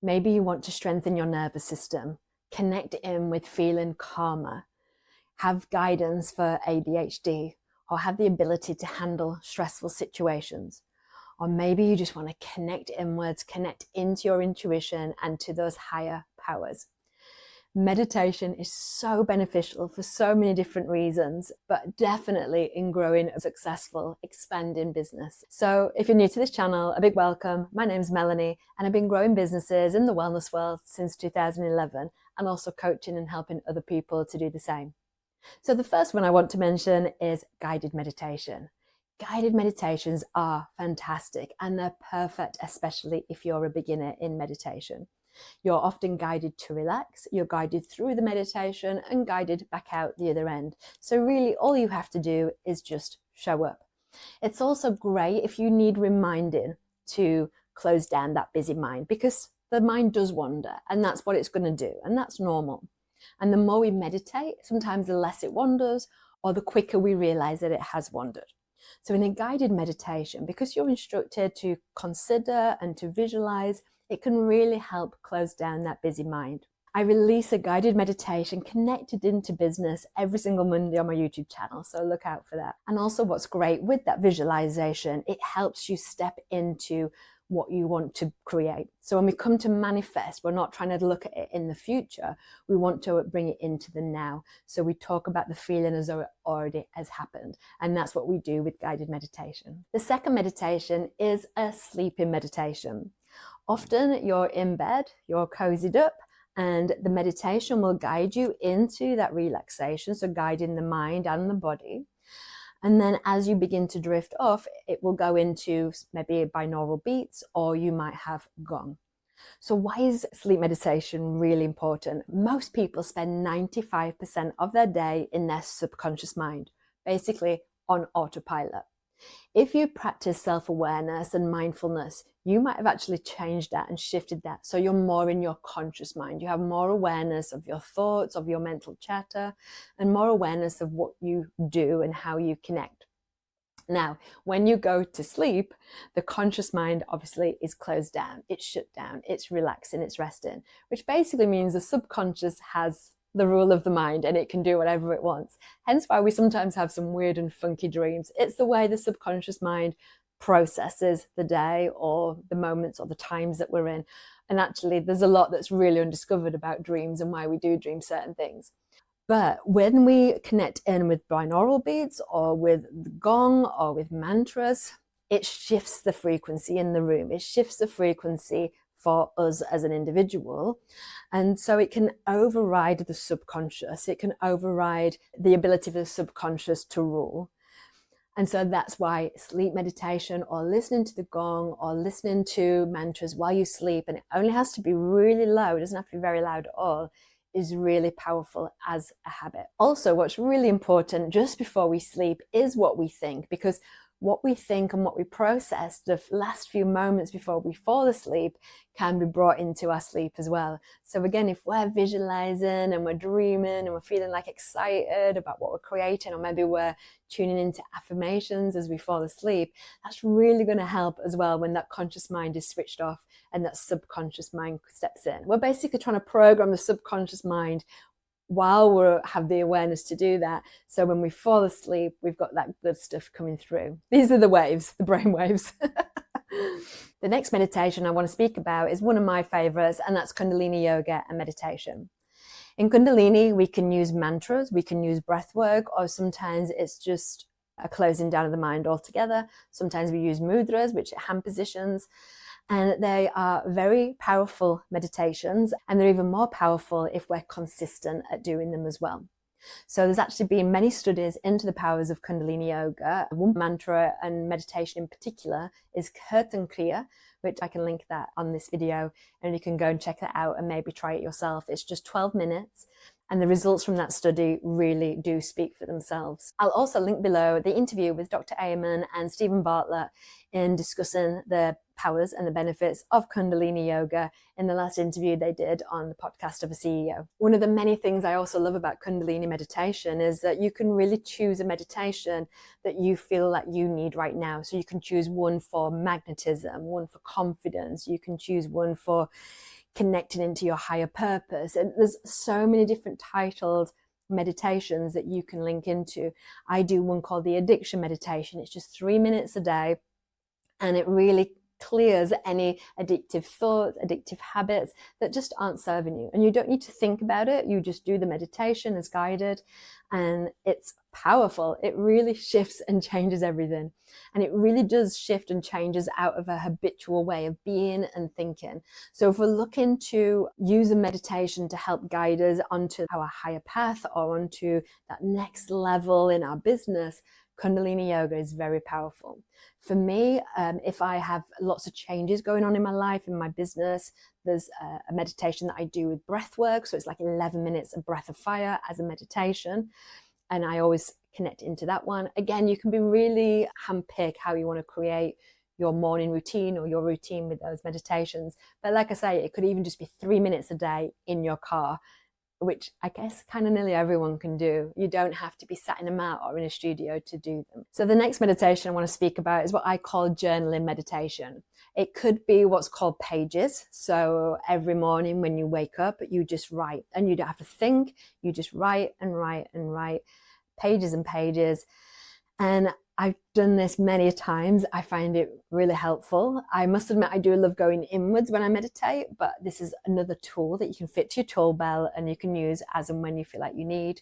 Maybe you want to strengthen your nervous system, connect in with feeling calmer, have guidance for ADHD, or have the ability to handle stressful situations. Or maybe you just want to connect inwards, connect into your intuition and to those higher powers. Meditation is so beneficial for so many different reasons, but definitely in growing a successful, expanding business. So if you're new to this channel, a big welcome. My name's Melanie, and I've been growing businesses in the wellness world since 2011, and also coaching and helping other people to do the same. So the first one I want to mention is guided meditation. Guided meditations are fantastic, and they're perfect, especially if you're a beginner in meditation. You're often guided to relax, you're guided through the meditation and guided back out the other end. So really all you have to do is just show up. It's also great if you need reminding to close down that busy mind, because the mind does wander, and that's what it's going to do, and that's normal. And the more we meditate, sometimes the less it wanders, or the quicker we realize that it has wandered. So in a guided meditation, because you're instructed to consider and to visualize, it can really help close down that busy mind. I release a guided meditation connected into business every single Monday on my YouTube channel, so look out for that. And also what's great with that visualization, it helps you step into what you want to create. So when we come to manifest, we're not trying to look at it in the future, we want to bring it into the now. So we talk about the feeling as though it already has happened, and that's what we do with guided meditation. The second meditation is a sleeping meditation. Often you're in bed, you're cozied up, and the meditation will guide you into that relaxation, so guiding the mind and the body. And then as you begin to drift off, it will go into maybe binaural beats, or you might have gong. So why is sleep meditation really important? Most people spend 95% of their day in their subconscious mind, basically on autopilot. If you practice self-awareness and mindfulness, you might have actually changed that and shifted that. So you're more in your conscious mind. You have more awareness of your thoughts, of your mental chatter, and more awareness of what you do and how you connect. Now, when you go to sleep, the conscious mind obviously is closed down. It's shut down. It's relaxing. It's resting, which basically means the subconscious has the rule of the mind, and it can do whatever it wants. Hence why we sometimes have some weird and funky dreams. It's the way the subconscious mind processes the day or the moments or the times that we're in. And actually there's a lot that's really undiscovered about dreams and why we do dream certain things. But when we connect in with binaural beats or with the gong or with mantras, it shifts the frequency in the room. It shifts the frequency for us as an individual. And so it can override the subconscious. It can override the ability for the subconscious to rule. And so that's why sleep meditation or listening to the gong or listening to mantras while you sleep, and it only has to be really low, it doesn't have to be very loud at all, is really powerful as a habit. Also, what's really important just before we sleep is what we think, because what we think and what we process the last few moments before we fall asleep can be brought into our sleep as well. So again, if we're visualizing and we're dreaming and we're feeling like excited about what we're creating, or maybe we're tuning into affirmations as we fall asleep, that's really going to help as well when that conscious mind is switched off and that subconscious mind steps in. We're basically trying to program the subconscious mind while we have the awareness to do that. So when we fall asleep, we've got that good stuff coming through. These are the waves, the brain waves. The next meditation I want to speak about is one of my favorites, and that's Kundalini yoga and meditation. In Kundalini, we can use mantras, we can use breath work, or sometimes it's just a closing down of the mind altogether. Sometimes we use mudras, which are hand positions. And they are very powerful meditations, and they're even more powerful if we're consistent at doing them as well. So there's actually been many studies into the powers of Kundalini yoga. One mantra and meditation in particular is Kirtan Kriya, which I can link that on this video, and you can go and check that out and maybe try it yourself. It's just 12 minutes. And the results from that study really do speak for themselves. I'll also link below the interview with Dr. Amen and Stephen Bartlett in discussing the powers and the benefits of Kundalini yoga in the last interview they did on the podcast of a CEO. One of the many things I also love about Kundalini meditation is that you can really choose a meditation that you feel like you need right now. So you can choose one for magnetism, one for confidence, you can choose one for connecting into your higher purpose. And there's so many different titled meditations that you can link into. I do one called the addiction meditation. It's just 3 minutes a day, and it really clears any addictive thoughts, addictive habits that just aren't serving you. And you don't need to think about it. You just do the meditation as guided, and it's powerful. It really shifts and changes everything. And it really does shift and changes out of a habitual way of being and thinking. So if we're looking to use a meditation to help guide us onto our higher path or onto that next level in our business, Kundalini yoga is very powerful. For me, if I have lots of changes going on in my life, in my business, there's a meditation that I do with breath work. So it's like 11 minutes of breath of fire as a meditation. And I always connect into that one. Again, you can be really handpick how you want to create your morning routine or your routine with those meditations. But like I say, it could even just be 3 minutes a day in your car, which I guess kind of nearly everyone can do. You don't have to be sat in a mat or in a studio to do them. So the next meditation I want to speak about is what I call journaling meditation. It could be what's called pages. So every morning when you wake up, you just write, and you don't have to think. You just write and write and write, pages and pages. And I've done this many times. I find it really helpful. I must admit, I do love going inwards when I meditate, but this is another tool that you can fit to your tool belt and you can use as and when you feel like you need.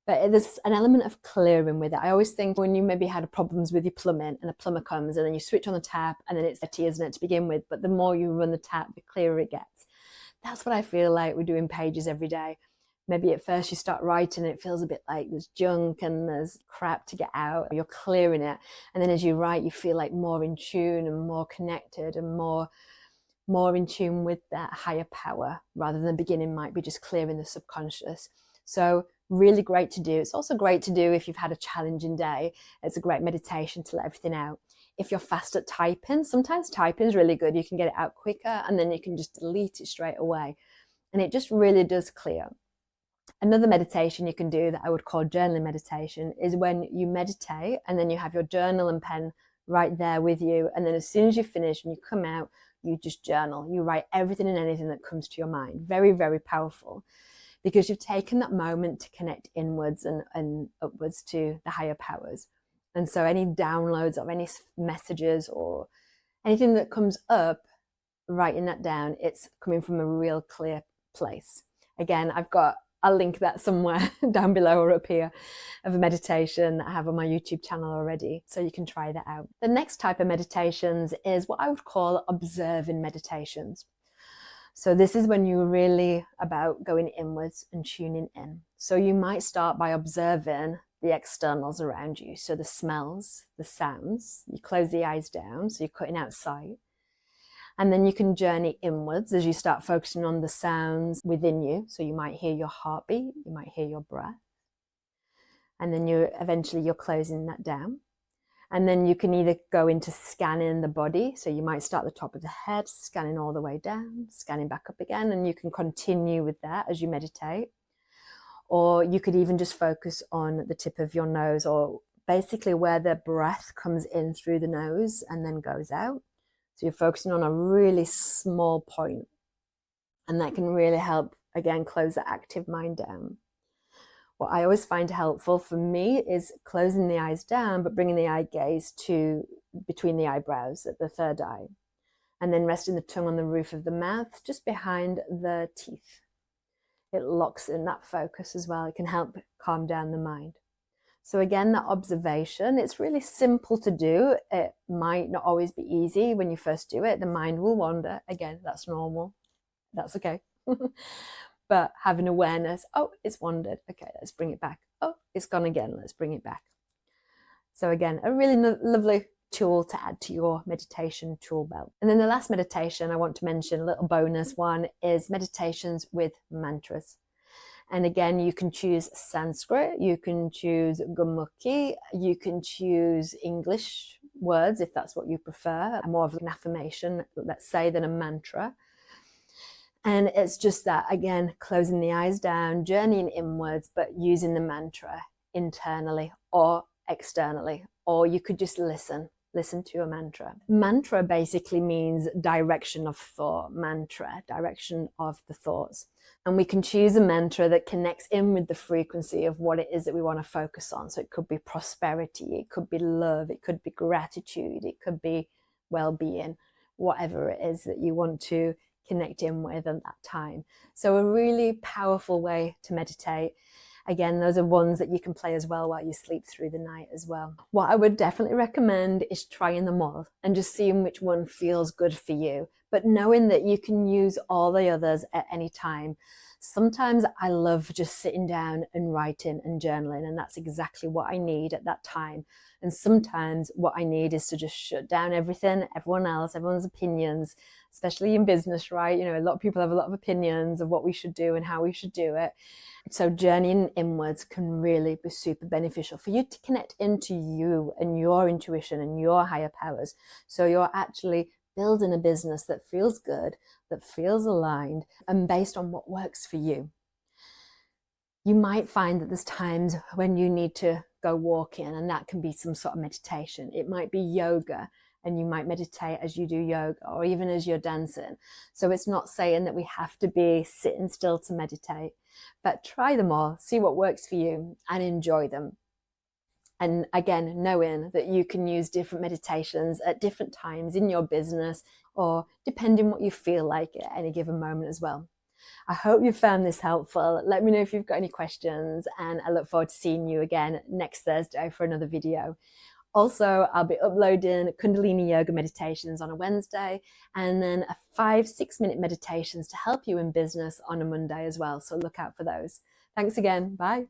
But there's an element of clearing with it. I always think when you maybe had problems with your plumbing and a plumber comes and then you switch on the tap and then it's dirty, isn't it, to begin with? But the more you run the tap, the clearer it gets. That's what I feel like we're doing pages every day. Maybe at first you start writing, it feels a bit like there's junk and there's crap to get out. You're clearing it. And then as you write, you feel like more in tune and more connected and more in tune with that higher power, rather than the beginning might be just clearing the subconscious. So really great to do. It's also great to do if you've had a challenging day. It's a great meditation to let everything out. If you're fast at typing, sometimes typing is really good. You can get it out quicker and then you can just delete it straight away. And it just really does clear. Another meditation you can do that I would call journaling meditation is when you meditate and then you have your journal and pen right there with you. And then as soon as you finish and you come out, you just journal. You write everything and anything that comes to your mind. Very, very powerful, because you've taken that moment to connect inwards and upwards to the higher powers. And so any downloads of any messages or anything that comes up, writing that down, it's coming from a real clear place. Again, I'll link that somewhere down below or up here of a meditation that I have on my YouTube channel already, so you can try that out. The next type of meditations is what I would call observing meditations. So this is when you're really about going inwards and tuning in. So you might start by observing the externals around you. So the smells, the sounds, you close the eyes down, so you're cutting out sight. And then you can journey inwards as you start focusing on the sounds within you. So you might hear your heartbeat, you might hear your breath. And then you're closing that down. And then you can either go into scanning the body. So you might start at the top of the head, scanning all the way down, scanning back up again. And you can continue with that as you meditate. Or you could even just focus on the tip of your nose, or basically where the breath comes in through the nose and then goes out. So you're focusing on a really small point, and that can really help, again, close the active mind down. What I always find helpful for me is closing the eyes down, but bringing the eye gaze to between the eyebrows at the third eye, and then resting the tongue on the roof of the mouth, just behind the teeth. It locks in that focus as well. It can help calm down the mind. So again, that observation, it's really simple to do. It might not always be easy when you first do it. The mind will wander. Again, that's normal. That's okay. But having awareness, oh, it's wandered. Okay, let's bring it back. Oh, it's gone again. Let's bring it back. So again, a really lovely tool to add to your meditation tool belt. And then the last meditation I want to mention, a little bonus one, is meditations with mantras. And again, you can choose Sanskrit, you can choose Gurmukhi, you can choose English words if that's what you prefer, more of an affirmation, let's say, than a mantra. And it's just that, again, closing the eyes down, journeying inwards, but using the mantra internally or externally. Or you could just listen. listen to a mantra. Mantra basically means direction of thought, direction of the thoughts. And we can choose a mantra that connects in with the frequency of what it is that we want to focus on. So it could be prosperity, it could be love, it could be gratitude, it could be well-being, whatever it is that you want to connect in with at that time. So a really powerful way to meditate. Again, those are ones that you can play as well while you sleep through the night as well. What I would definitely recommend is trying them all and just seeing which one feels good for you, but knowing that you can use all the others at any time. Sometimes I love just sitting down and writing and journaling, and that's exactly what I need at that time. And sometimes what I need is to just shut down everything, everyone else, everyone's opinions, especially in business, right? You know, a lot of people have a lot of opinions of what we should do and how we should do it. So journeying inwards can really be super beneficial for you to connect into you and your intuition and your higher powers. So you're actually building a business that feels good, that feels aligned, and based on what works for you. You might find that there's times when you need to go walking, and that can be some sort of meditation. It might be yoga, and you might meditate as you do yoga or even as you're dancing. So it's not saying that we have to be sitting still to meditate, but try them all, see what works for you and enjoy them. And again, knowing that you can use different meditations at different times in your business or depending what you feel like at any given moment as well. I hope you found this helpful. Let me know if you've got any questions, and I look forward to seeing you again next Thursday for another video. Also, I'll be uploading Kundalini yoga meditations on a Wednesday, and then a 5-6 minute meditations to help you in business on a Monday as well. So look out for those. Thanks again. Bye.